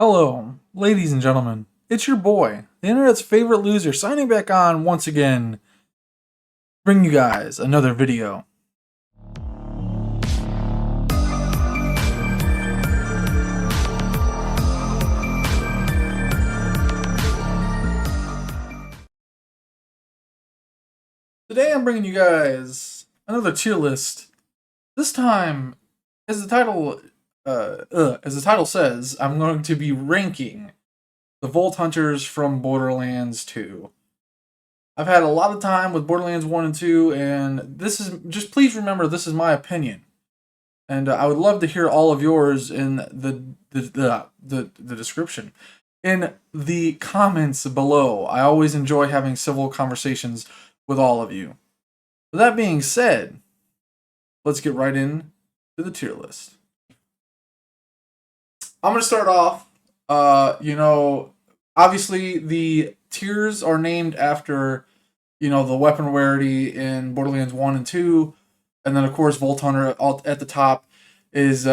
Hello, ladies and gentlemen. It's your boy, the internet's favorite loser, signing back on once again, bring you guys another video. Today I'm bringing you guys another tier list. This time, as the title says, I'm going to be ranking the Vault Hunters from Borderlands 2. I've had a lot of time with Borderlands 1 and 2, and this is just please remember this is my opinion. And I would love to hear all of yours in the description, in the comments below. I always enjoy having civil conversations with all of you. With that being said, let's get right in to the tier list. I'm gonna start off. Obviously the tiers are named after the weapon rarity in Borderlands 1 and 2. And then, of course, Vault Hunter at the top is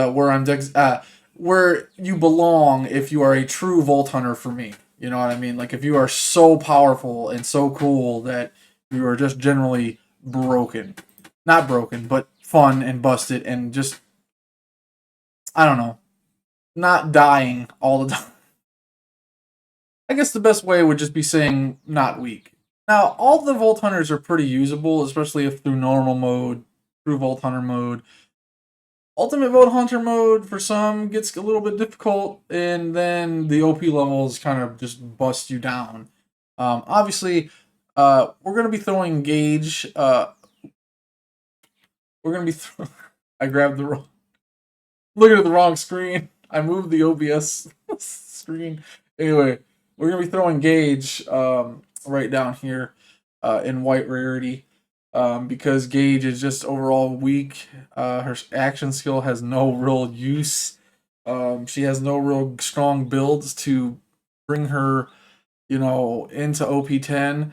where you belong if you are a true Vault Hunter for me. You know what I mean? Like, if you are so powerful and so cool that you are just generally broken. Not broken, but fun and busted and just, I don't know, not dying all the time. I guess the best way would just be saying not weak. Now, all the Vault Hunters are pretty usable, especially if through normal mode, through Vault Hunter mode. Ultimate Vault Hunter mode, for some, gets a little bit difficult, and then the OP levels kind of just bust you down. Obviously, we're going to be throwing Gaige. We're going to be... I grabbed the wrong... Looking at the wrong screen. I moved the OBS screen. Anyway, we're going to be throwing Gaige right down here in white rarity. Because Gaige is just overall weak. Her action skill has no real use. She has no real strong builds to bring her, into OP10.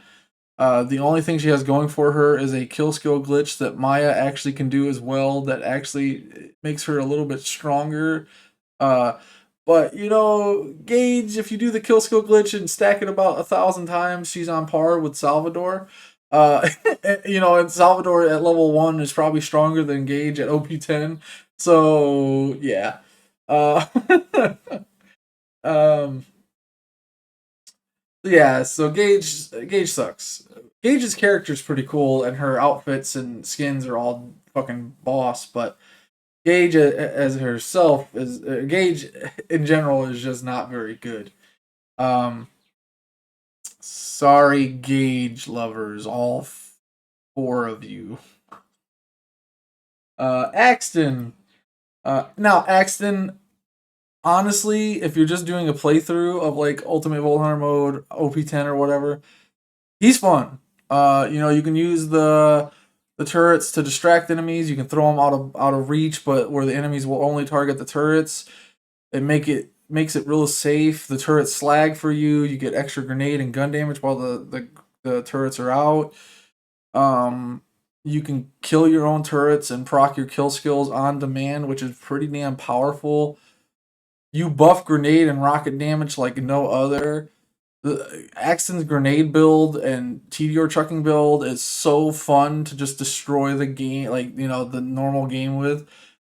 The only thing she has going for her is a kill skill glitch that Maya actually can do as well. That actually makes her a little bit stronger. But Gaige, if you do the kill skill glitch and stack it about 1,000 times, she's on par with Salvador. And Salvador at level 1 is probably stronger than Gaige at OP10. So, yeah. Um, yeah, so Gaige sucks. Gaige's character is pretty cool, and her outfits and skins are all fucking boss, but Gaige as herself is Gaige in general is just not very good. Sorry, Gaige lovers, all four of you. Axton. Now, Axton, honestly, if you're just doing a playthrough of like Ultimate Vault Hunter mode, OP10 or whatever, he's fun. You can use the turrets to distract enemies. You can throw them out of reach, but where the enemies will only target the turrets. Makes it real safe. The turrets slag for you. You get extra grenade and gun damage while the turrets are out. You can kill your own turrets and proc your kill skills on demand, which is pretty damn powerful. You buff grenade and rocket damage like no other. The Axton's grenade build and TDR trucking build is so fun to just destroy the game, the normal game with.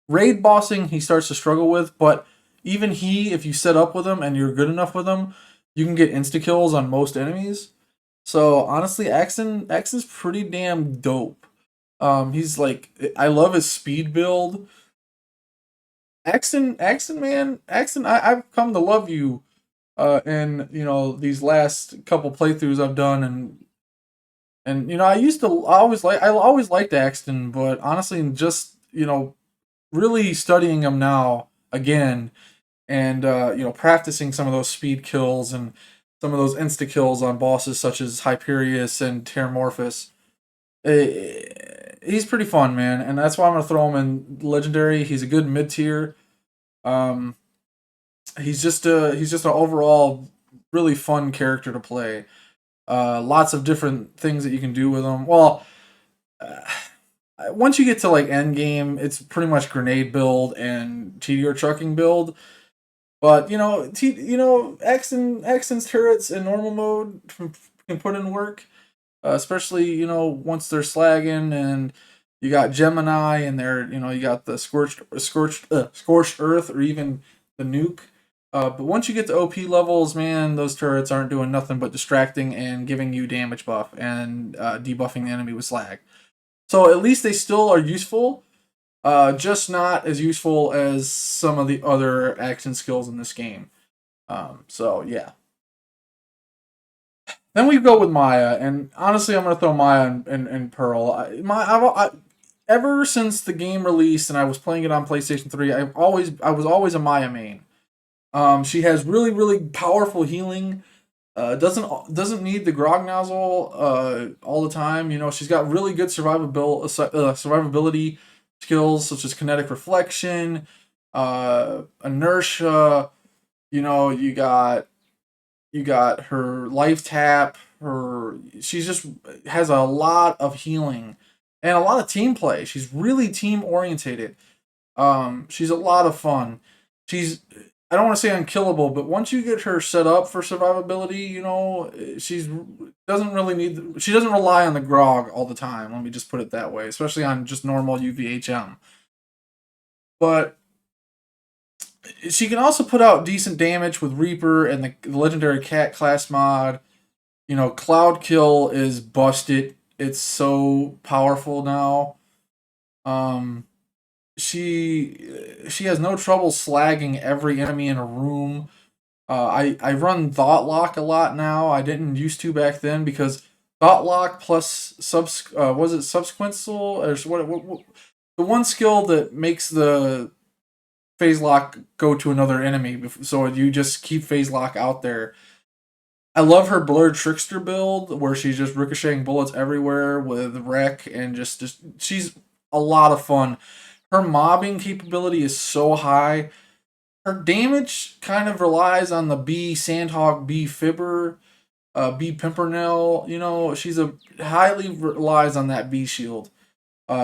Raid bossing, he starts to struggle with, but even if you set up with him and you're good enough with him, you can get insta kills on most enemies. So honestly, Axton's pretty damn dope. He's like, I love his speed build. Axton, man, I've come to love you. In these last couple playthroughs I've done, and I always liked Axton, but honestly, just really studying him now again, and practicing some of those speed kills and some of those insta kills on bosses such as Hyperius and Terramorphous. He's pretty fun, man, and that's why I'm gonna throw him in legendary. He's a good mid tier. Um, he's just an overall really fun character to play. Lots of different things that you can do with him. Well, once you get to like end game, it's pretty much grenade build and TDR trucking build. But Axton's turrets in normal mode can put in work, especially once they're slagging, and you got Gemini and you got the scorched earth, or even the nuke. But once you get to OP levels, man, those turrets aren't doing nothing but distracting and giving you damage buff and debuffing the enemy with slag. So at least they still are useful, just not as useful as some of the other action skills in this game. So yeah. Then we go with Maya, and honestly, I'm gonna throw Maya and Pearl. Ever since the game released and I was playing it on PlayStation 3, I was always a Maya main. She has really powerful healing. Doesn't need the grog nozzle all the time. She's got really good survivability skills such as kinetic reflection, inertia. You got her life tap. She's just has a lot of healing and a lot of team play. She's really team orientated. She's a lot of fun. She's I don't want to say unkillable, but once you get her set up for survivability, she doesn't rely on the grog all the time. Let me just put it that way, especially on just normal UVHM. But she can also put out decent damage with Reaper and the legendary Cat class mod. Cloud Kill is busted. It's so powerful now. Um, she has no trouble slagging every enemy in a room. I run Thought Lock a lot now. I didn't used to back then because Thought Lock plus was it subsequential or what the one skill that makes the phase lock go to another enemy, so you just keep phase lock out there. I love her Blurred Trickster build where she's just ricocheting bullets everywhere with wreck, and just she's a lot of fun. Her mobbing capability is so high. Her damage kind of relies on the B Sandhawk, B Fibber, B Pimpernel. She's a highly relies on that B shield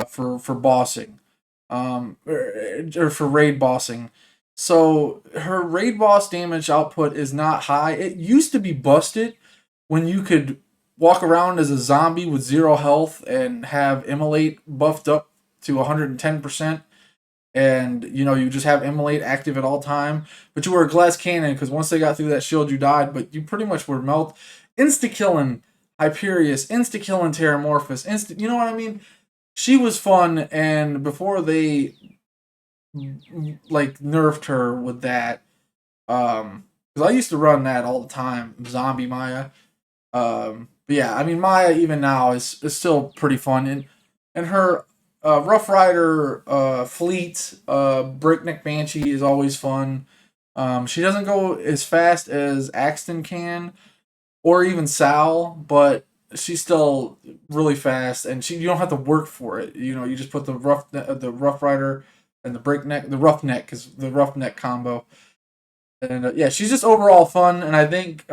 for bossing, or for raid bossing. So her raid boss damage output is not high. It used to be busted when you could walk around as a zombie with 0 health and have Immolate buffed up to 110%, and you just have Immolate active at all time. But you were a glass cannon because once they got through that shield, you died. But you pretty much were insta killing Hyperius, insta killing Terramorphous, You know what I mean? She was fun, and before they nerfed her with that, because I used to run that all the time, Zombie Maya. But yeah, I mean Maya even now is still pretty fun, and her Rough Rider fleet Breakneck Banshee is always fun. She doesn't go as fast as Axton can, or even Sal, but she's still really fast, and you don't have to work for it. You just put the Rough Rider and the Roughneck, because the Roughneck combo, and yeah, she's just overall fun. And I think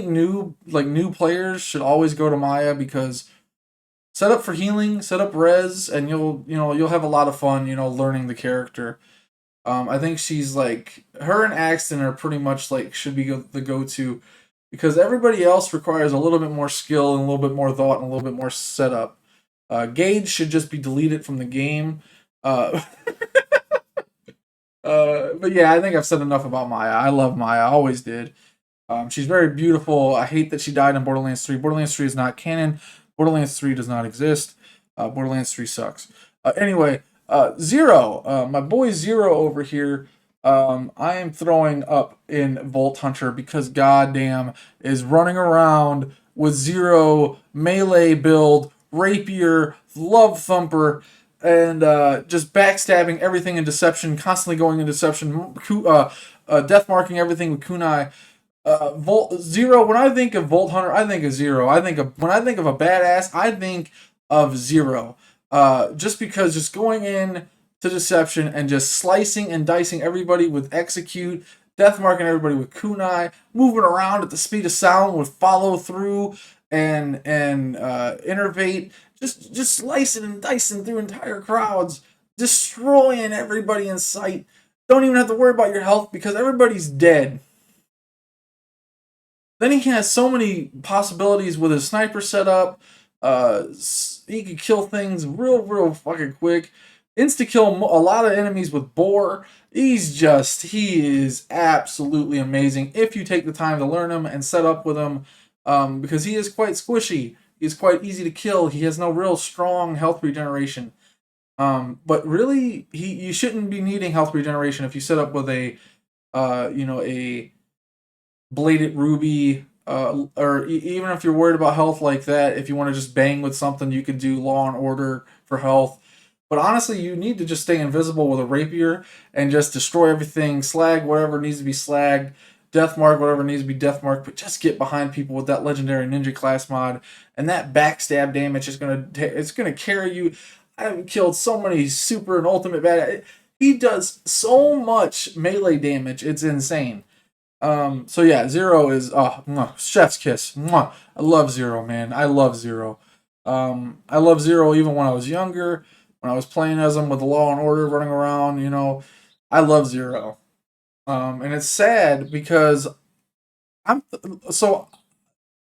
new players should always go to Maya because set up for healing, set up res, and you'll have a lot of fun. Learning the character. I think she's her and Axton are pretty much should be the go-to, because everybody else requires a little bit more skill and a little bit more thought and a little bit more setup. Gaige should just be deleted from the game. Uh, but yeah, I think I've said enough about Maya. I love Maya. I always did. She's very beautiful. I hate that she died in Borderlands 3. Borderlands 3 is not canon. Borderlands 3 does not exist. Borderlands 3 sucks. Anyway, Zero. My boy Zero over here. I am throwing up in Vault Hunter because goddamn is running around with Zero melee build, rapier, love thumper, and just backstabbing everything in deception, constantly going in deception, death marking everything with kunai. Volt Zero. When I think of Vault Hunter, I think of Zero. When I think of a badass, I think of Zero. Just going in to deception and just slicing and dicing everybody with execute, death marking everybody with kunai, moving around at the speed of sound with follow through and innervate, just slicing and dicing through entire crowds, destroying everybody in sight. Don't even have to worry about your health because everybody's dead. Then he has so many possibilities with his sniper setup. He can kill things real fucking quick. Insta kill a lot of enemies with Boar. He is absolutely amazing if you take the time to learn him and set up with him, because he is quite squishy. He's quite easy to kill. He has no real strong health regeneration. But really, you shouldn't be needing health regeneration if you set up with a bladed ruby, or even if you're worried about health like that. If you want to just bang with something, you can do Law and Order for health. But honestly, you need to just stay invisible with a rapier and just destroy everything, slag whatever needs to be slagged, death mark whatever needs to be death marked. But just get behind people with that legendary ninja class mod, and that backstab damage is gonna carry you. I've killed so many super and ultimate bad. He does so much melee damage. It's insane. So yeah, Zero is chef's kiss. Mwah. I love Zero, man. I love Zero. I love Zero even when I was younger, when I was playing as him with the Law and Order running around. I love Zero. And it's sad because I'm so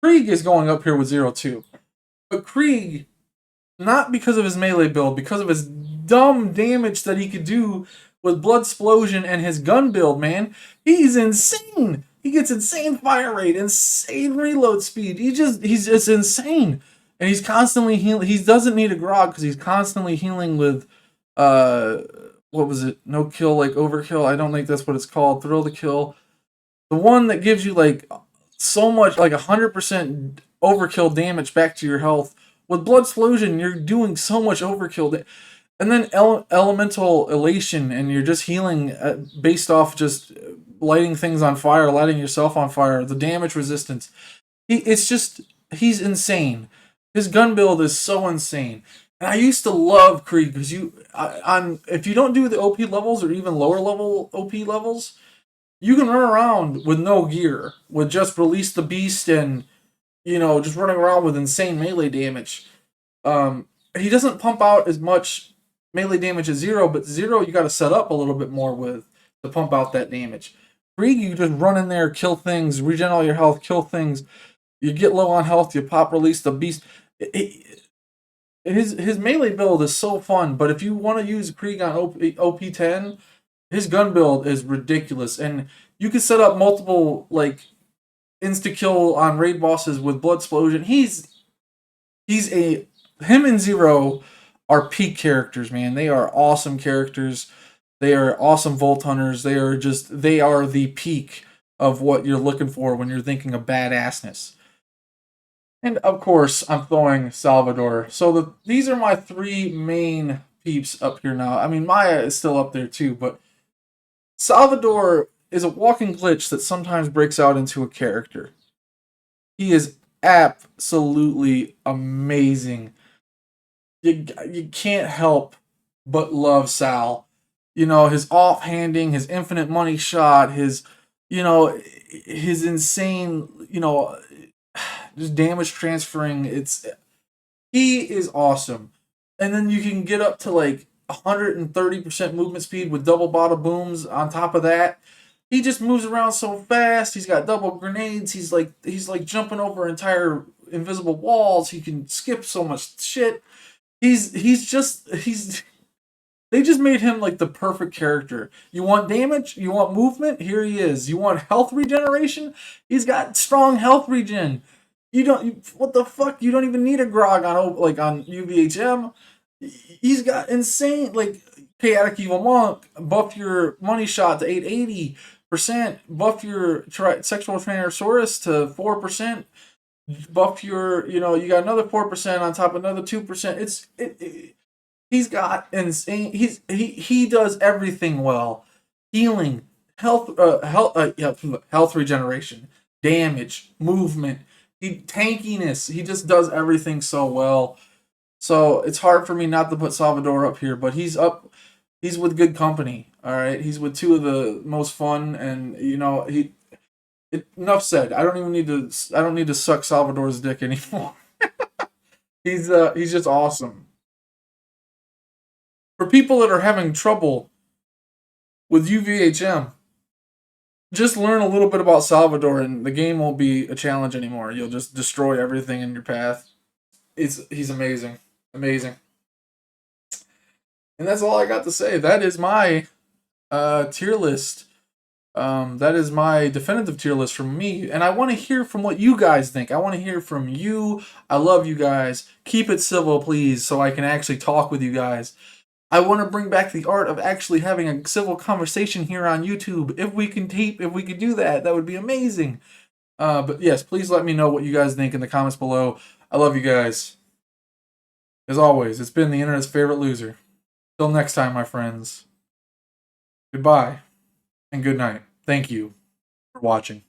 Krieg is going up here with Zero too, but Krieg, not because of his melee build, because of his dumb damage that he could do with Blood Explosion and his gun build, man. He's insane. He gets insane fire rate, insane reload speed. He's just insane. And he's constantly healing. He doesn't need a grog because he's constantly healing with uh what was it? No kill, like overkill. I don't think that's what it's called. Thrill to kill. The one that gives you like so much, like 100% overkill damage back to your health. With Blood Explosion, you're doing so much overkill. And then elemental elation, and you're just healing based off just lighting things on fire, lighting yourself on fire. The damage resistance, he's insane. His gun build is so insane. And I used to love Krieg because if you don't do the OP levels or even lower level OP levels, you can run around with no gear, with just release the beast and just running around with insane melee damage. He doesn't pump out as much melee damage as Zero, but Zero you got to set up a little bit more with to pump out that damage. Krieg, you just run in there, kill things, regen all your health, kill things. You get low on health, you pop release the beast. His melee build is so fun, but if you want to use Krieg on OP10, his gun build is ridiculous, and you can set up multiple like insta kill on raid bosses with Blood Explosion. Him and Zero are peak characters, man. They are awesome characters. They are awesome Volt Hunters. They are the peak of what you're looking for when you're thinking of badassness. And of course, I'm throwing Salvador. So these are my three main peeps up here now. I mean, Maya is still up there too, but Salvador is a walking glitch that sometimes breaks out into a character. He is absolutely amazing. You can't help but love Sal. His offhanding, his infinite money shot, his insane, just damage transferring. He is awesome. And then you can get up to like 130% movement speed with double bottle booms on top of that. He just moves around so fast. He's got double grenades. He's like jumping over entire invisible walls. He can skip so much shit. They just made him like the perfect character. You want damage? You want movement? Here he is. You want health regeneration? He's got strong health regen. What the fuck? You don't even need a grog on UVHM. He's got insane chaotic evil monk. Buff your money shot to 880%. Buff your sexual Tyrannosaurus to 4%. Buff your you got another 4% on top of another 2%. He's got insane. He does everything well. Healing, health regeneration, damage, movement, tankiness. He just does everything so well. So it's hard for me not to put Salvador up here, but he's up. He's with good company. All right, he's with two of the most fun, and enough said. I don't need to suck Salvador's dick anymore. He's just awesome. For people that are having trouble with UVHM, just learn a little bit about Salvador, and the game won't be a challenge anymore. You'll just destroy everything in your path. He's amazing, amazing, and that's all I got to say. That is my tier list. That is my definitive tier list from me, and I want to hear from what you guys think. I want to hear from you. I love you guys. Keep it civil, please, so I can actually talk with you guys. I want to bring back the art of actually having a civil conversation here on YouTube. If we can do that, that would be amazing. But yes, please let me know what you guys think in the comments below. I love you guys. As always, it's been the internet's favorite loser. Till next time, my friends. Goodbye and good night. Thank you for watching.